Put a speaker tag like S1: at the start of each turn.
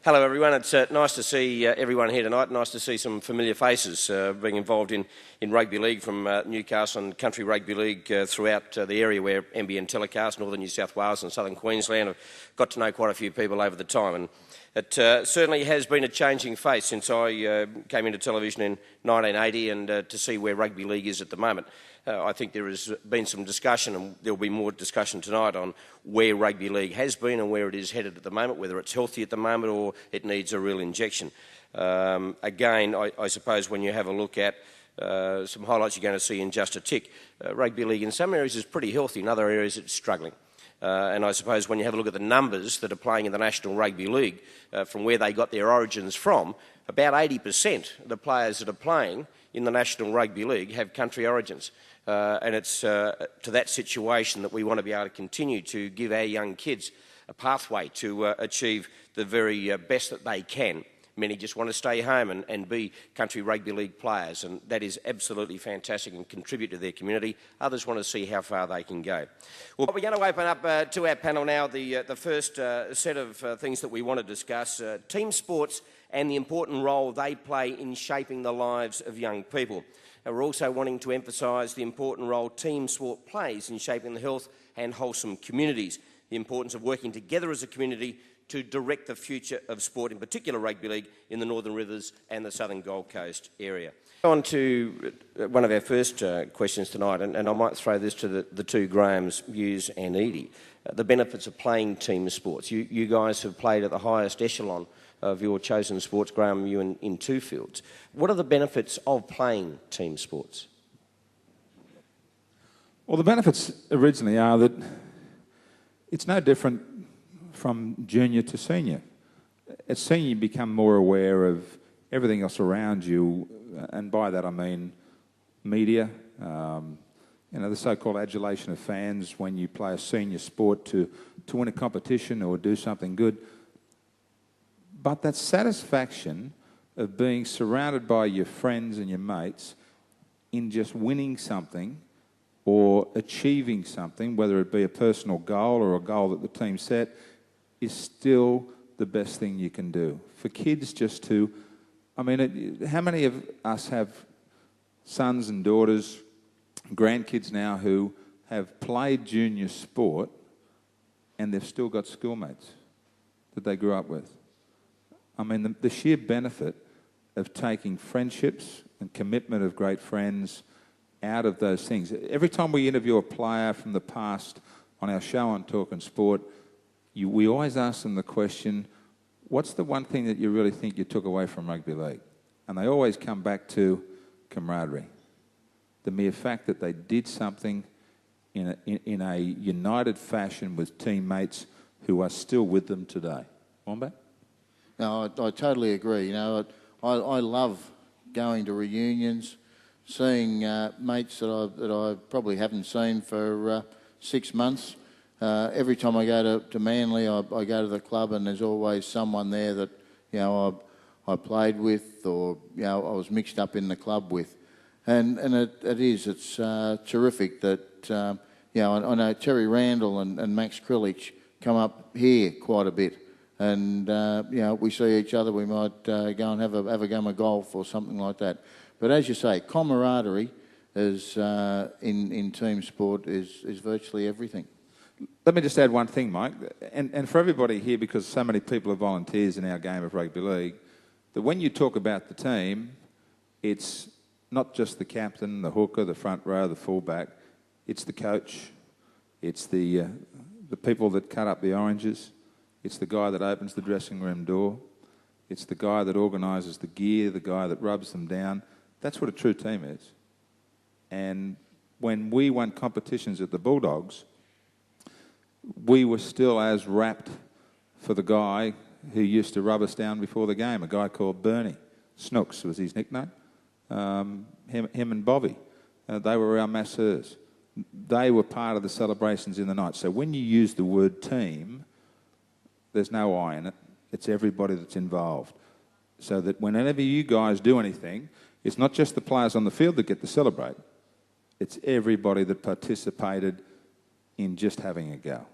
S1: Hello everyone, it's nice to see everyone here tonight. Nice to see some familiar faces being involved in rugby league from Newcastle and country rugby league throughout the area where NBN telecasts, northern New South Wales and southern Queensland. I've got to know quite a few people over the time, and it certainly has been a changing face since I came into television in 1980 and to see where rugby league is at the moment. I think there has been some discussion, and there will be more discussion tonight on where rugby league has been and where it is headed at the moment, whether it's healthy at the moment or it needs a real injection. Again, I suppose when you have a look at some highlights you're going to see in just a tick, rugby league in some areas is pretty healthy, in other areas it's struggling. And I suppose when you have a look at the numbers that are playing in the National Rugby League, from where they got their origins from, about 80% of the players that are playing in the National Rugby League have country origins. And it's to that situation that we want to be able to continue to give our young kids a pathway to achieve the very best that they can. Many just want to stay home and be country rugby league players, and that is absolutely fantastic and contribute to their community. Others want to see how far they can go. Well, we're going to open up to our panel now the first set of things that we want to discuss, team sports and the important role they play in shaping the lives of young people. We're also wanting to emphasise the important role team sport plays in shaping the health and wholesome communities, the importance of working together as a community to direct the future of sport, in particular rugby league, in the Northern Rivers and the Southern Gold Coast area. On to one of our first questions tonight, and I might throw this to the two Grahams, Hughes and Edie. The benefits of playing team sports. You guys have played at the highest echelon of your chosen sports, Graham, you in two fields. What are the benefits of playing team sports?
S2: Well, the benefits originally are that it's no different from junior to senior. At senior, you become more aware of everything else around you, and by that I mean media, the so-called adulation of fans when you play a senior sport to win a competition or do something good. But that satisfaction of being surrounded by your friends and your mates in just winning something or achieving something, whether it be a personal goal or a goal that the team set, is still the best thing you can do. For kids just to, how many of us have sons and daughters, grandkids now who have played junior sport and they've still got schoolmates that they grew up with? The sheer benefit of taking friendships and commitment of great friends out of those things. Every time we interview a player from the past on our show on Talking Sport, we always ask them the question, what's the one thing that you really think you took away from rugby league? And they always come back to camaraderie. The mere fact that they did something in a united fashion with teammates who are still with them today. Wombat?
S3: No, I totally agree. I love going to reunions, seeing mates that I probably haven't seen for 6 months. Every time I go to Manly, I go to the club, and there's always someone there that I played with, or I was mixed up in the club with, and it's terrific that I know Terry Randall and Max Krilich come up here quite a bit. And, we see each other, we might go and have a game of golf or something like that. But as you say, camaraderie is, in team sport is virtually everything.
S2: Let me just add one thing, Mike, and for everybody here, because so many people are volunteers in our game of rugby league, that when you talk about the team, it's not just the captain, the hooker, the front row, the fullback, it's the coach, it's the people that cut up the oranges, it's the guy that opens the dressing room door. It's the guy that organises the gear, the guy that rubs them down. That's what a true team is. And when we won competitions at the Bulldogs, we were still as rapt for the guy who used to rub us down before the game, a guy called Bernie. Snooks was his nickname. Him and Bobby. They were our masseurs. They were part of the celebrations in the night. So when you use the word team, there's no I in it. It's everybody that's involved. So that whenever you guys do anything, it's not just the players on the field that get to celebrate. It's everybody that participated in just having a go.